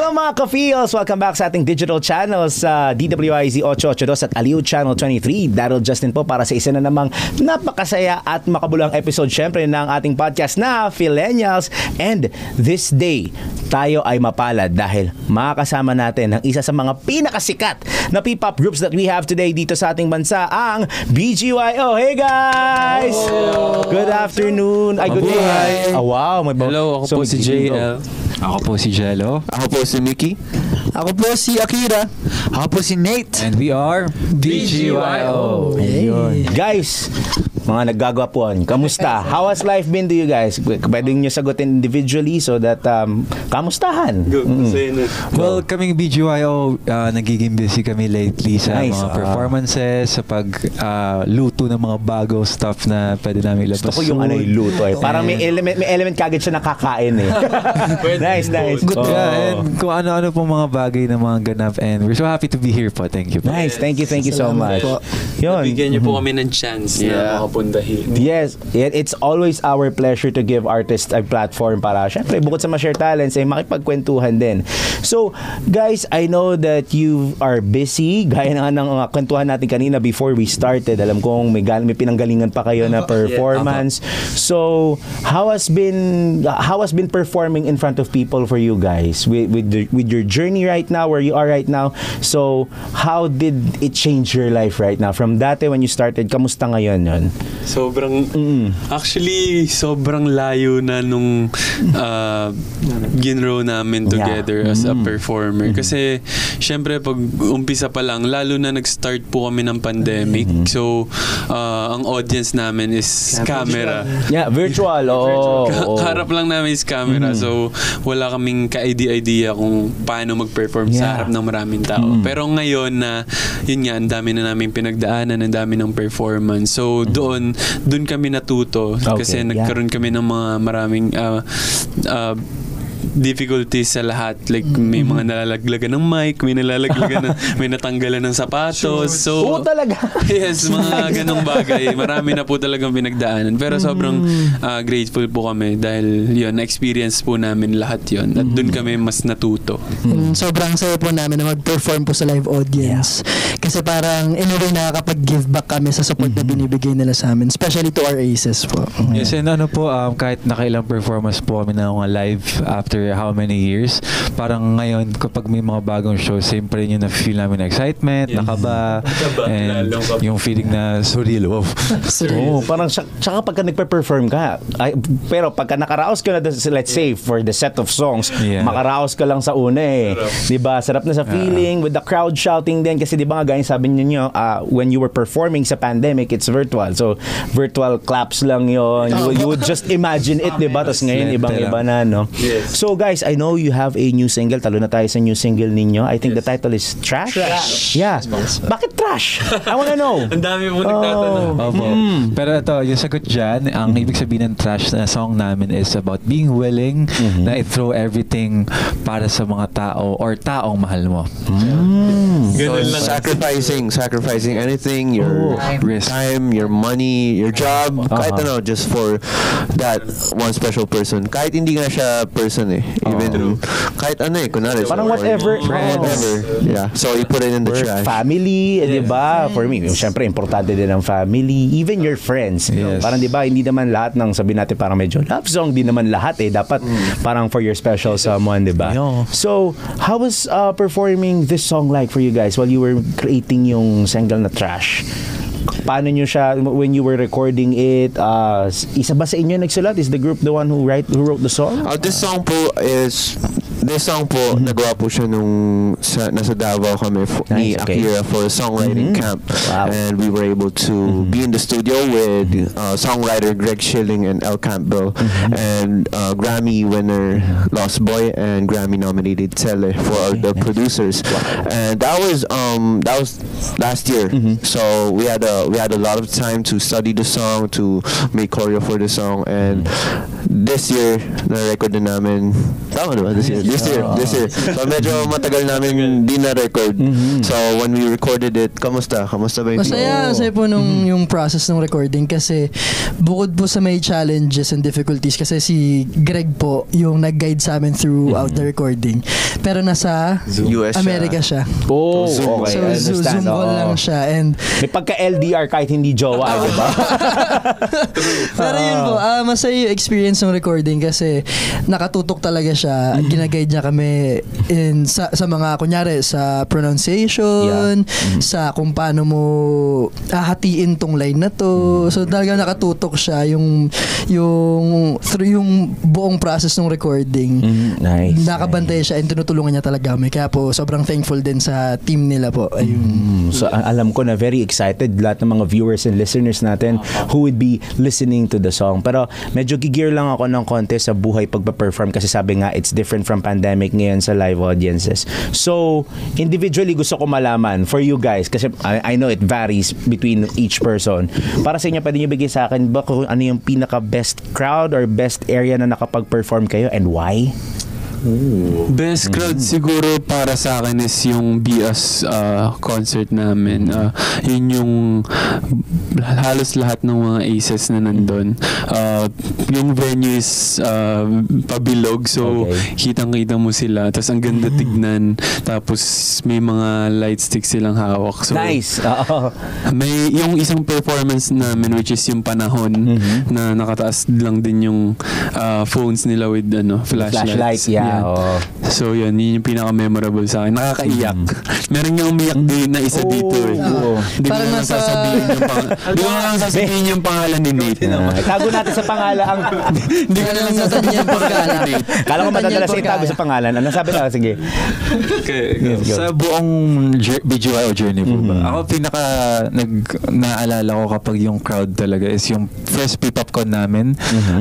Hello mga ka-feels! Welcome back sa ating digital channels sa DWIZ 882 at Aliw Channel 23. Daryl Justin po para sa isa na namang napakasaya at makabulang episode syempre ng ating podcast na Philenials. And this day, tayo ay mapalad dahil makakasama natin ang isa sa mga pinakasikat na P-pop groups that we have today dito sa ating bansa, ang BGYO. Hey guys! Hello. Good afternoon. Ay, good day. Oh, wow. Hello, ako po si JL. Ako po si Jello. Ako po si Mickey. Ako po si Akira. Ako po si Nate. And we are BGYO. Ayun. Guys, mga naggagwapuan, kamusta? How has life been to you guys? Pwede nyo sagutin individually so that kamustahan? Well, kaming BGYO, nagiging busy kami lately sa Nice. mga performances, sa luto ng mga bago stuff na pwede namin ilabas. Gusto ko yung ano yung luto eh. Parang may element kagad siya nakakain eh. Nice. Good. And kung ano-ano pong mga bagay na mga ganap, and we're so happy to be here po. Thank you po. Nice. Thank you so much. Yun. Bigyan niyo po kami ng chance na makapundahin. Yes, it's always our pleasure to give artists a platform para syempre bukod sa ma-share talents ay makipagkwentuhan din. So, guys, I know that you are busy. Gaya na ng kwentuhan natin kanina before we started. Alam kong may pinanggalingan pa kayo na performance. So, how has been performing in front of people for you guys with your journey right now, where you are right now? So, how did it change your life right now? From dati when you started, kamusta ngayon yun? Actually, sobrang layo na nung ginrow namin together as a performer. Kasi, syempre, pag umpisa pa lang, lalo na nag-start po kami ng pandemic. So, ang audience namin is camera. Yeah, virtual. Harap lang namin is camera. So, wala kaming ka-idea kung paano mag-perform sa harap ng maraming tao. Pero ngayon na, yun nga, ang dami na namin pinagdaanan, ang dami ng performance. So, doon kami natuto kasi nagkaroon kami ng mga maraming difficulties sa lahat. Like, may mga nalalaglagan ng mic, may natanggalan ng sapatos. So, talaga? Yes, mga ganong bagay. Marami na po talagang pinagdaanan. Pero sobrang grateful po kami dahil yun, na-experience po namin lahat yun. At dun kami mas natuto. Sobrang saya po namin na mag-perform po sa live audience. Kasi parang in a way nakakapag-give back kami sa support na binibigay nila sa amin. Especially to our aces po. Yes, and kahit nakailang performance po kami na mga live after how many years, parang ngayon kapag may mga bagong show, same pa rin yung na-feel namin na excitement, nakaba, and yung feeling na surreal. Parang tsaka pagka nagpe-perform ka, pero pagka nakaraos ka na, let's say for the set of songs, makaraos ka lang sa una eh. Diba? Sarap na sa feeling with the crowd shouting din kasi diba nga gaya sabi niyo when you were performing sa pandemic, it's virtual. So virtual claps lang yon. You would just imagine it, diba? Tapos ngayon ibang-iba na, no? So guys, I know you have a new single. Talo na tayo sa new single ninyo. I think the title is Trash? Yeah. Bakit trash? I wanna know. Ang dami mo nagtatanong. Pero ito, yung sagot dyan, ang ibig sabihin ng Trash na song namin is about being willing na i-throw everything para sa mga tao or taong mahal mo. So, sacrificing anything, your time, your money, your job, kahit just for that one special person. Kahit hindi nga siya person eh. Even kahit kunwari. Parang whatever. Yeah. So you put it in the trash. Family, di ba? For me, syempre importante din ang family, even your friends. Parang di ba, hindi naman lahat ng sabi natin parang medyo love song, di naman lahat eh. Dapat parang for your special someone, di ba? So, how was performing this song like for you guys while you were creating yung single na Trash? Paano nyo siya, when you were recording it, isa ba sa inyo nagsulat? Is the group the one who wrote the song? This song po, nagawa po siya nung nasa Davao kami ni Akira for a songwriting camp. Wow. And we were able to be in the studio with songwriter Greg Schilling and El Campbell and Grammy winner Lost Boy and Grammy nominated Tele for the producers. And that was last year. So we had a lot of time to study the song, to make choreo for the song, and this year na-record na namin. Tama diba? This This year. So medyo matagal namin di na-record. So when we recorded it, kamusta ba yung Masaya po nung yung process ng recording kasi bukod po sa may challenges and difficulties kasi si Greg po yung nag-guide sa amin throughout the recording. Pero nasa US Amerika siya. Oh, So okay. I understand. Zoom call Oo. lang siya and May pagka-LDR kahit hindi jowa, di ba? pero yun po, masaya yung experience ng recording kasi nakatutok talaga siya. Ginaguide niya kami sa mga, kunyari, sa pronunciation, sa kung paano mo hahatiin tong line na to. So talaga nakatutok siya yung through yung buong process ng recording. Nice. Nakabantay siya and tinutulungan niya talaga kami. Kaya po, sobrang thankful din sa team nila po. Ayun. So alam ko na very excited lahat ng mga viewers and listeners natin who would be listening to the song. Pero medyo gigir lang ako ng konti sa buhay pagpa-perform kasi sabi nga it's different from pandemic ngayon sa live audiences. So individually gusto ko malaman for you guys kasi I know it varies between each person. Para sa inyo, pwede nyo bigay sa akin ba kung ano yung pinaka best crowd or best area na nakapag-perform kayo and why? Best crowd siguro para sa akin is yung BS concert namin. Yun yung halos lahat ng mga aces na nandun. Yung venue is pabilog, so kitang-kita mo sila. Tapos ang ganda tignan. Tapos may mga light sticks silang hawak. So, Nice! may yung isang performance namin which is yung panahon na nakataas lang din yung phones nila with flashlights. Yeah. Oh. So yun yung pinaka-memorable sa akin. Nakakaiyak. Meron yung umiyak din na isa dito eh. Hindi ko Parang na lang nasa- sasabihin yung pangalan ni Nate. Tago natin sa pangalan ang... Hindi ko na lang sasabihin yung pangalan ni Nate. Kala ko matadalas sa itago sa pangalan. Ano sabi na? Sige. Yes, go. Sa buong BGYO journey po ba? Ako naalala ko kapag yung crowd talaga is yung first P-Popcon namin.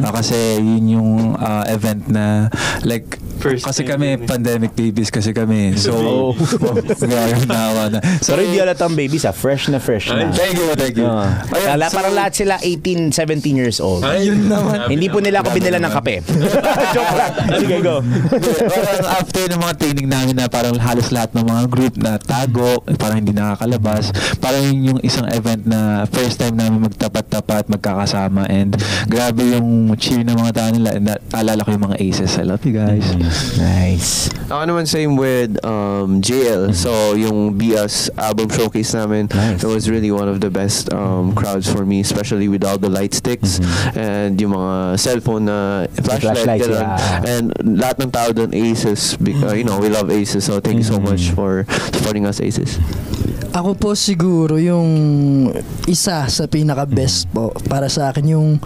Kasi yun yung event na like kasi kami pandemic babies kasi kami. So grabe na. Pero hindi alatang baby sa fresh na. Thank you. Parang lahat sila 18, 17 years old. Ayun naman. Hindi po nila ako binila ng kape. Joke lang. Sige, go. Parang after ng mga training namin na parang halos lahat ng mga group na tago, parang hindi nakakalabas. Parang yun yung isang event na first time namin magtapat-tapat, magkakasama, and grabe yung cheer ng mga tao nila. And alala ko yung mga aces. I love you guys. Nice. Ako naman same with JL. So yung BS album showcase namin, Nice. it was really one of the best crowds for me, especially with all the light sticks and yung mga cellphone na flashlight. Flashlights, Ganun. yeah. And lahat ng tao doon Aces. You know, we love Aces. So thank you so much for supporting us, Aces. Ako po siguro yung isa sa pinaka-best po para sa akin yung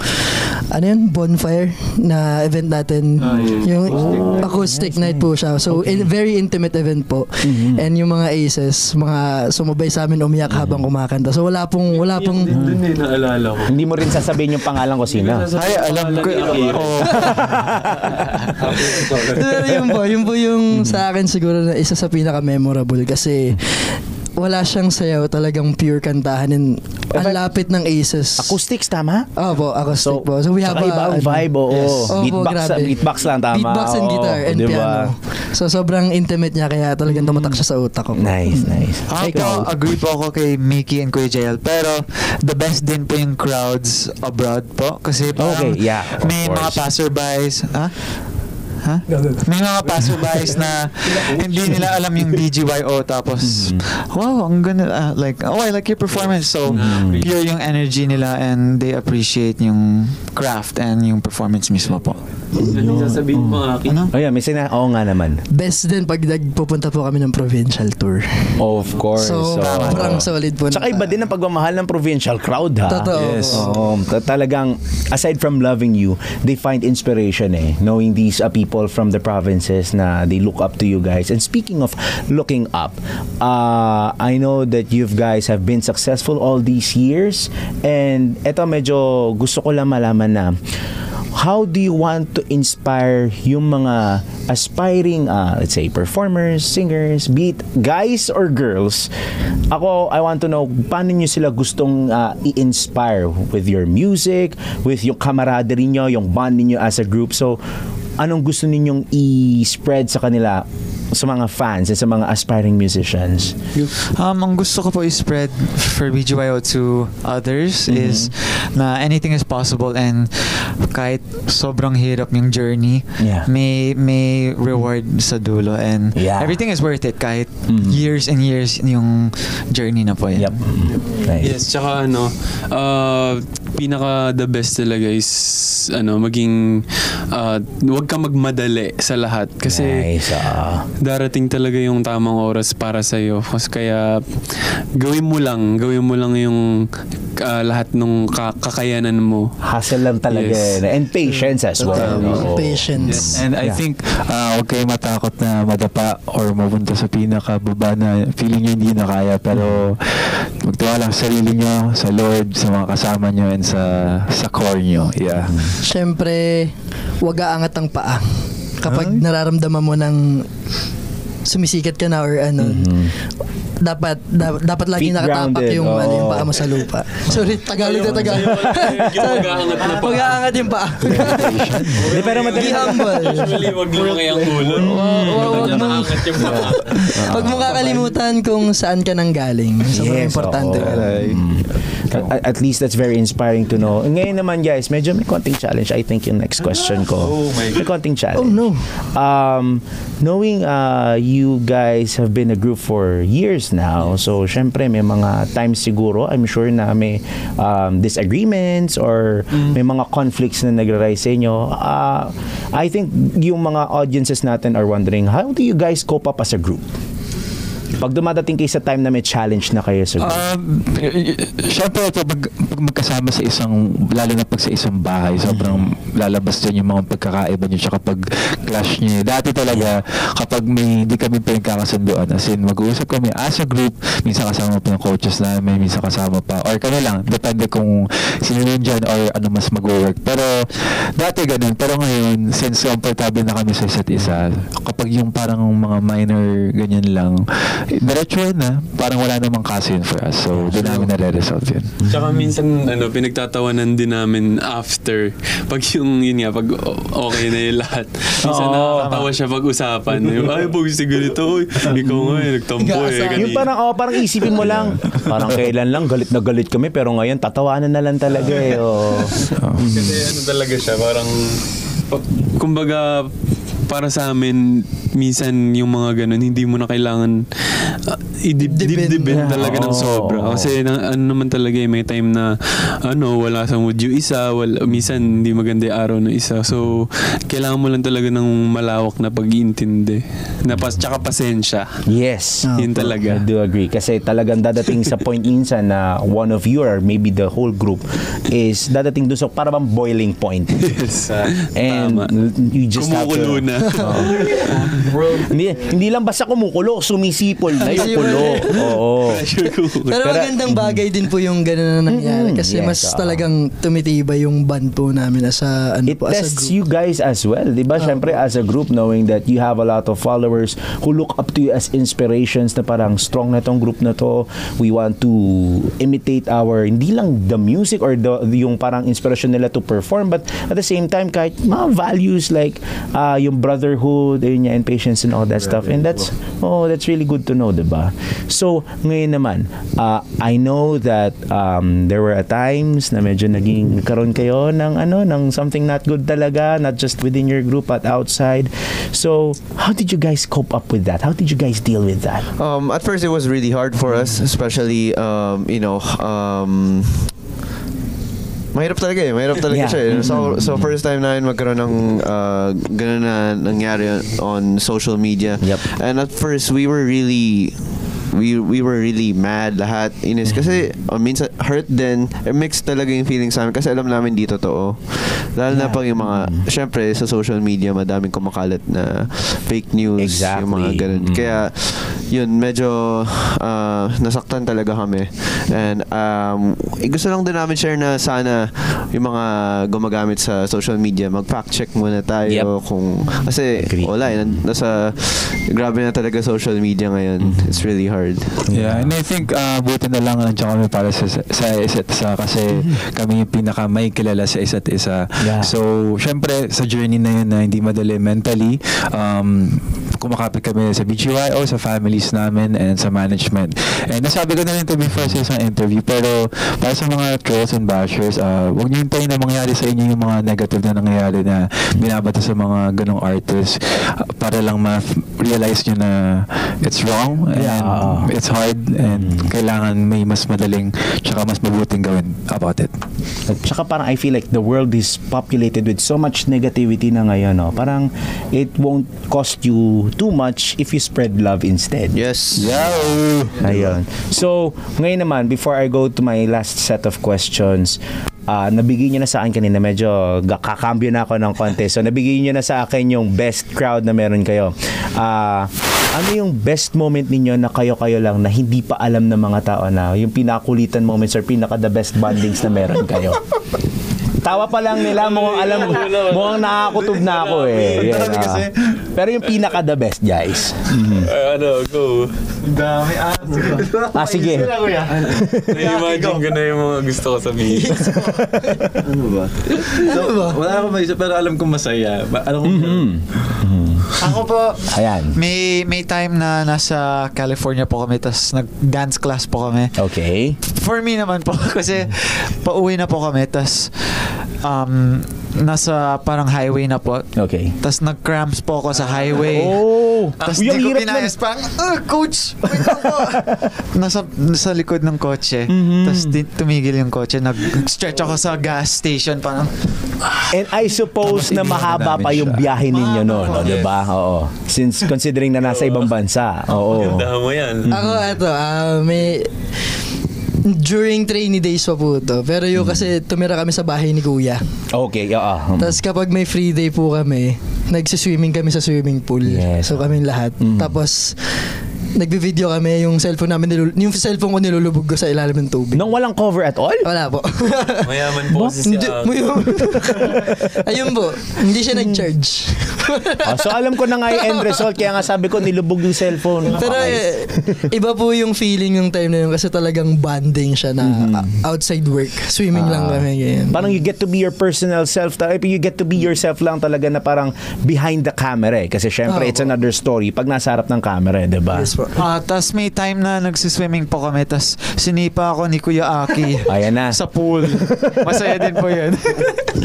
bonfire na event natin. Yung acoustic night po siya. So very intimate event po. And yung mga aces, mga sumabay sa amin umiyak habang kumakanta. So wala pong Doon naalala ko. Hindi mo rin sasabihin yung pangalan ko sino. Ay, alam ko. Pero yun po yung sa akin siguro na isa sa pinaka-memorable kasi wala siyang sayaw, talagang pure kantahan and ang lapit ng aces. Acoustics, tama? Opo, acoustic po. So we have Saka iba ang vibe, oo. Yes. Beatbox lang, tama. Beatbox and Oo, guitar and diba? piano. So sobrang intimate niya kaya talagang tumatak siya sa utak ko. Nice. Ako, agree po ako kay Mickey and Kuya JL. Pero, the best din po yung crowds abroad po. Kasi parang Okay, yeah, of may mga course. passerbys. May mga passerbys na hindi nila alam yung BGYO tapos, wow, ang ganda. I like your performance. So, pure yung energy nila and they appreciate yung craft and yung performance mismo po. Ano sasabihin mo akin? Ano? Oh yeah, oo nga naman. Best din pag nagpupunta po kami ng provincial tour. Of course. So, parang solid po. Tsaka iba din ang pagmamahal ng provincial crowd, ha? Totoo. Yes. Oo, talagang, aside from loving you, they find inspiration knowing these people from the provinces na they look up to you guys. And speaking of looking up, I know that you guys have been successful all these years, and eto medyo gusto ko lang malaman na how do you want to inspire yung mga aspiring, let's say, performers, singers, be it guys or girls? I want to know, paano nyo sila gustong i-inspire with your music, with yung camaraderie nyo, yung bond niyo as a group? So, anong gusto ninyong i-spread sa kanila, sa mga fans at sa mga aspiring musicians? Ang gusto ko po i-spread for BGYO to others is na anything is possible, and kahit sobrang hirap yung journey, may reward sa dulo, and everything is worth it kahit years and years yung journey na po yun. Nice. Yes, tsaka pinaka the best talaga is maging huwag ka magmadali sa lahat kasi darating talaga yung tamang oras para sa iyo. Kaya gawin mo lang yung lahat ng kakayanan mo. Hustle lang talaga. And patience as well. Patience. And I think huwag kayo matakot na madapa or mapunta sa pinakababa na feeling nyo hindi na kaya, pero magtiwala sa sarili nyo, sa Lord, sa mga kasama nyo, and sa core nyo. Siyempre, huwag aangat ang paa. Kapag nararamdaman mo ng sumisikat ka na or dapat lagi nakatapak yung yung paa mo sa lupa. Sorry, Tagalog. Pag-aangat yung paa. Pero madali humble. Usually, wag lumaki ang ulo. Nakaangat yung paa. Huwag mo kakalimutan kung saan ka nang galing. Sobrang importante. At least that's very inspiring to know. Ngayon naman guys, medyo may konting challenge. I think yung next question ko. May konting challenge. Oh no. Knowing you guys have been a group for years now, so syempre may mga times siguro, I'm sure na may disagreements or may mga conflicts na nagra-rise sa inyo. I think yung mga audiences natin are wondering, how do you guys cope up as a group? Pag dumadating kayo sa time na may challenge na kayo sa group? Siyempre, pag magkasama sa isang, lalo na pag sa isang bahay, sobrang lalabas dyan yung mga pagkakaiba nyo tsaka pag clash nyo. Dati talaga, kapag hindi kami pinagkakasunduan, as in, mag-uusap kami as a group, minsan kasama pa ng coaches namin, minsan kasama pa, or kami lang, depende kung sino yun dyan or ano mas mag-work. Pero, dati ganun. Pero ngayon, since comfortable na kami sa isa't isa, kapag yung parang mga minor ganyan lang, diretso na, parang wala namang kaso yun for us. So, doon namin nare-resolve yun. Tsaka minsan, pinagtatawanan din namin after. Pag yun nga, pag okay na yung lahat. Minsan nakakatawa siya pag-usapan. Ay, pag ganito, ikaw nga, nagtampo Yung parang isipin mo lang, parang kailan lang, galit na galit kami, pero ngayon, tatawanan na lang talaga Kasi talaga siya, parang, kumbaga, para sa amin, minsan yung mga ganun, hindi mo na kailangan i-dip talaga ng sobra. Kasi naman talaga may time na wala sa mood yung isa, minsan hindi maganda yung araw ng isa. So, kailangan mo lang talaga ng malawak na pag-iintindi. Tsaka pasensya. Yes. Yun talaga. I do agree. Kasi talagang dadating sa point minsan na one of you or maybe the whole group is dadating doon sa parang boiling point. Yes. And you just kumukulo na. Hindi lang basta kumukulo, sumisipol na yung kulo. Oo. Pero magandang bagay din po yung gano'n na nangyari kasi mas talagang tumitibay yung band po namin as a It tests you guys as well, di ba? Siyempre as a group, knowing that you have a lot of followers who look up to you as inspirations na parang strong na tong group na to. We want to imitate hindi lang the music or yung parang inspiration nila to perform, but at the same time kahit mga values like yung brotherhood and patience and all that stuff, and that's really good to know, diba? So ngayon naman, I know that there were times na medyo nagkaroon kayo ng something not good talaga, not just within your group but outside. So how did you guys cope up with that? How did you guys deal with that? At first it was really hard for us, especially mahirap talaga siya. So first time namin magkaroon ng ganun na nangyari on social media. Yep. And at first we were really mad lahat, inis kasi minsan hurt din, mixed talaga yung feelings sa amin kasi alam namin di totoo, lalo na pag yung mga syempre sa social media madaming kumakalat na fake news, yung mga ganun. Kaya yun, medyo nasaktan talaga kami. And gusto lang din namin share na sana yung mga gumagamit sa social media, mag-fact check muna tayo kasi wala, grabe na talaga social media ngayon. It's really hard. Yeah, and I think buti na lang nandiyan kami para sa isa't isa kasi kami yung pinaka may kilala sa isa't isa. Yeah. So, syempre sa journey na yun na hindi madali mentally, kumakapit kami sa BGYO, sa families namin, and sa management. And nasabi ko na rin ito before sa isang interview, pero para sa mga trolls and bashers, huwag niyo hintayin na mangyari sa inyo yung mga negative na nangyayari na binabato sa mga ganong artists para lang ma-realize nyo na it's wrong and it's hard and kailangan may mas madaling tsaka mas mabuting gawin about it. At saka parang I feel like the world is populated with so much negativity na ngayon, no? Parang it won't cost you too much if you spread love instead. Yes. Ayun. So, ngayon naman, before I go to my last set of questions, nabigay nyo na sa akin kanina, medyo kakambyo na ako ng konti. So, nabigay nyo na sa akin yung best crowd na meron kayo. Ano yung best moment ninyo na kayo-kayo lang na hindi pa alam ng mga tao na yung pinakulitan moments or pinaka-the best bondings na meron kayo? Tawa pa lang nila, mukhang nakakutub na ako eh. Yeah, pero yung pinaka-the best, guys. Go. Dami. Sige. Na-imagine ko na yung mga gusto ko sabihin. Ano ba? Wala akong maisip, pero alam kong masaya. Alam ko Ako po, Ayan. may time na nasa California po kami, tas nag-dance class po kami. Okay. For me naman po, kasi pauwi na po kami, tas nasa parang highway na po. Okay. Tas nag-cramps po ako sa highway. Oh! Tas Uy, di ang ko hirap pinayas, parang, coach, wait lang po. nasa likod ng kotse. Tas tumigil yung kotse. Nag-stretch ako sa gas station, parang, And I suppose na mahaba pa yung biyahe ninyo noon, no, 'di ba? Oo. Since considering na nasa ibang bansa. Oo. Ganda mo yan. Ako, may during trainee days pa po to. Pero yung kasi tumira kami sa bahay ni Kuya. Okay, Tapos kapag may free day po kami, nagsiswimming kami sa swimming pool. Yes. So kaming lahat. Tapos nagbi-video kami, yung cellphone namin yung cellphone ko nilulubog ko sa ilalim ng tubig. Nang walang cover at all? Wala po. Mayaman po kasi siya. Ayun po, hindi siya nag-charge. So alam ko na nga yung end result, kaya nga sabi ko nilubog yung cellphone. Pero iba po yung feeling yung time na yun kasi talagang bonding siya na outside work. Swimming lang kami. Ganyan. Parang you get to be your personal self. You get to be yourself lang talaga na parang behind the camera eh. Kasi syempre, it's another story pag nasa harap ng camera, diba? Yes po. tas may time na nagsiswimming po kami, tas sinipa ako ni Kuya Aki. Ayan na. Sa pool. Masaya din po yun.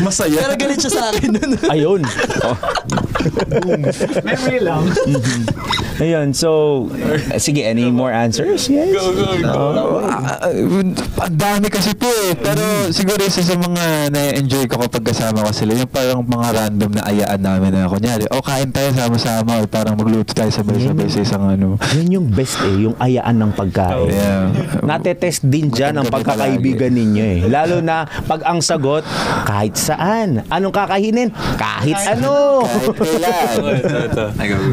Masaya. Pero galit siya sa akin nun. Ayun. Memory lang. Ayun, so, sige, any more answers? Yes? Go. Ang dami kasi po eh. Pero siguro isa sa mga na-enjoy ko kapag kasama ko sila, yung parang mga random na ayaan namin na kunyari, kain tayo sama-sama or parang magluto tayo sabay-sabay sa isang ano. Yan yung best eh, yung ayaan ng pagkain. Yeah. Natetest din dyan ang pagkakaibigan ninyo eh. Lalo na pag ang sagot, kahit saan. Anong kakainin? Kahit ano.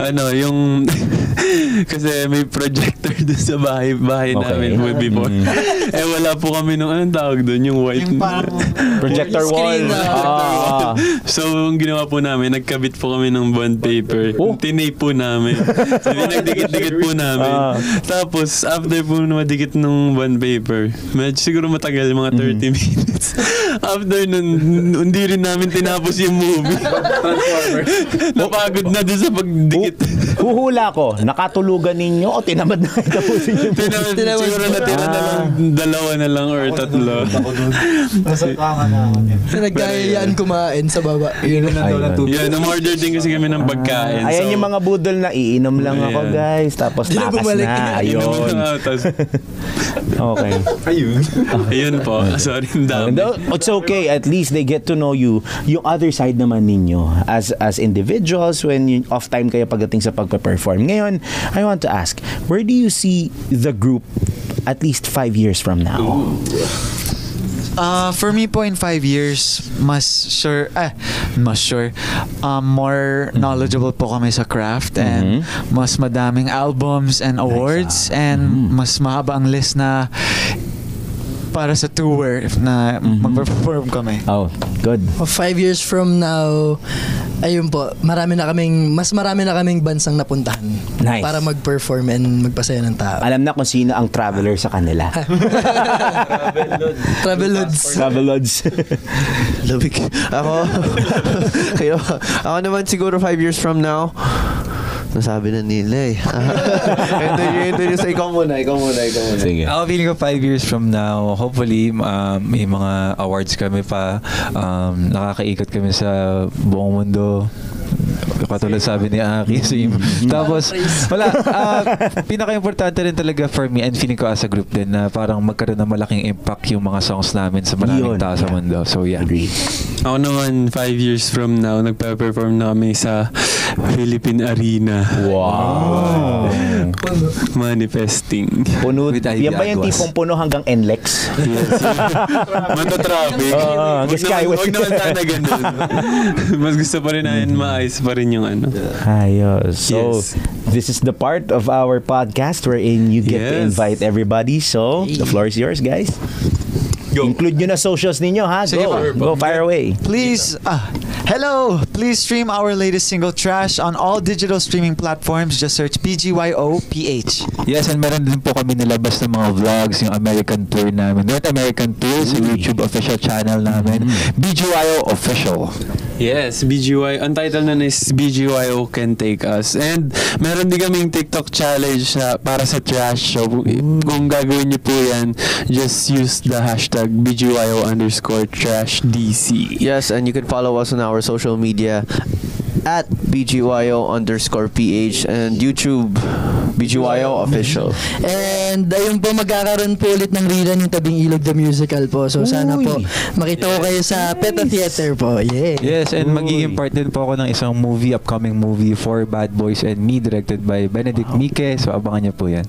Ano, yung kasi may projector doon sa bahay namin before. Wala po kami nung anong tawag doon, yung white Projector wall. So, ang ginawa po namin, nagkabit po kami ng bond paper. Tinape po namin. So, nagdikit-dikit po namin. Tapos, after po madikit ng bond paper, medyo siguro matagal, mga 30 minutes. After nun, hindi rin namin tinapos yung movie. Napagod na doon sa pagdikit. Huhula ko, nakatulugan ninyo o tinamad na tapusin yung Tinamad. Siguro natira na lang, dalawa na lang or tatlo. Nasa tama na ako. Nagkayaan kumain sa baba. Inom na daw ng tubig. Yan, umorder din kasi kami ng pagkain. Ayan yung mga budol na iinom lang ako, guys. Tapos takas na. Ayun. Okay. Ayun po. Sorry, dami. It's okay. At least they get to know you. Yung other side naman ninyo as individuals when off time kayo pagdating sa pagpe-perform. Ngayon, I want to ask, where do you see the group at least 5 years from now? For me po in 5 years, more knowledgeable po kami sa craft and mas madaming albums and awards and mas mahaba ang list na para sa tour na mag-perform kami. Oh, good. 5 years from now, ayun po, mas marami na kaming bansang napuntahan. Nice. Para mag-perform and magpasaya ng tao. Alam na kung sino ang traveler sa kanila. Travelods. Labig. Ako naman siguro 5 years from now, nasabi na nila eh. Ito yung sa ikaw muna. Sige. Ako feeling ko 5 years from now, hopefully, may mga awards kami pa. Nakakaikot kami sa buong mundo. Katulad sabi ni Aki. Tapos, pinaka-importante rin talaga for me and feeling ko as a group din na parang magkaroon ng malaking impact yung mga songs namin sa maraming tao sa mundo. So, yeah. Agree. Ako naman, 5 years from now, nagpe-perform na kami sa Philippine Arena. Wow. Manifesting. Puno. With Ivy Yan ba yung Aguas. tipong puno hanggang NLEX? Matatraffic. hanggang Skyway. Huwag naman sana ganun. Mas gusto pa rin namin maayos pa rin yung ano. Ayos. So, Yes. this is the part of our podcast wherein you get to Yes. invite everybody. So, the floor is yours, guys. Include nyo na socials ninyo, ha? Sige Go. pa. Go, fire away. Please, hello! Please stream our latest single Trash on all digital streaming platforms. Just search BGYOPH. Yes, and meron din po kami nilabas ng mga vlogs, yung American tour namin. North American tour sa YouTube official channel namin. BGYO Official. Yes, BGY. Ang title nun is BGYO Can Take Us. And meron din kaming TikTok challenge na para sa Trash Show. Kung gagawin niyo po yan, just use the hashtag BGYO_TrashDC. Yes, and you can follow us on our social media at BGYO_PH and YouTube BGYO Official. And ayun po, magkakaroon po ulit ng rerun yung Tabing Ilog the Musical po. So sana po makita ko kayo sa Peta Theater po. Yeah. Yes, and magiging part din po ako ng isang upcoming movie for Bad Boys and Me, directed by Benedict Mike. So abangan niyo po yan.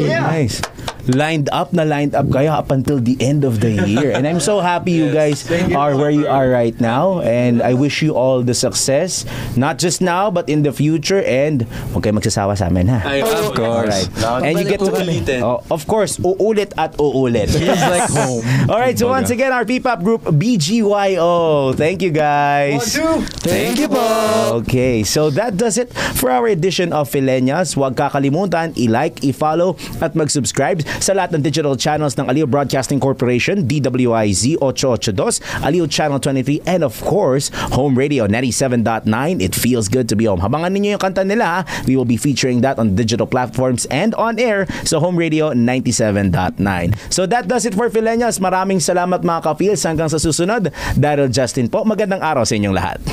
Nice. Lined up kayo up until the end of the year. And I'm so happy you guys are where you are right now. And I wish you all the success. Not just now, but in the future. And huwag kayo magsasawa sa amin, ha? Of Alright. And you get to of course, uulit at uulit. Feels like home. Alright, so once again, our P-pop group, BGYO. Thank you, guys. Thank you po. Okay, so that does it for our edition of Fileñas. Huwag kakalimutan, i-like, i-follow, at mag-subscribe sa lahat ng digital channels ng Aliw Broadcasting Corporation, DWIZ 882, Aliw Channel 23, and of course, Home Radio 97.9. It feels good to be home. Habangan ninyo yung kanta nila, ha? We will be featuring that on digital platforms and on air sa Home Radio 97.9. So that does it for Fileñas. Maraming salamat mga ka-feels. Hanggang sa susunod. Daryl Justin po. Magandang araw sa inyong lahat.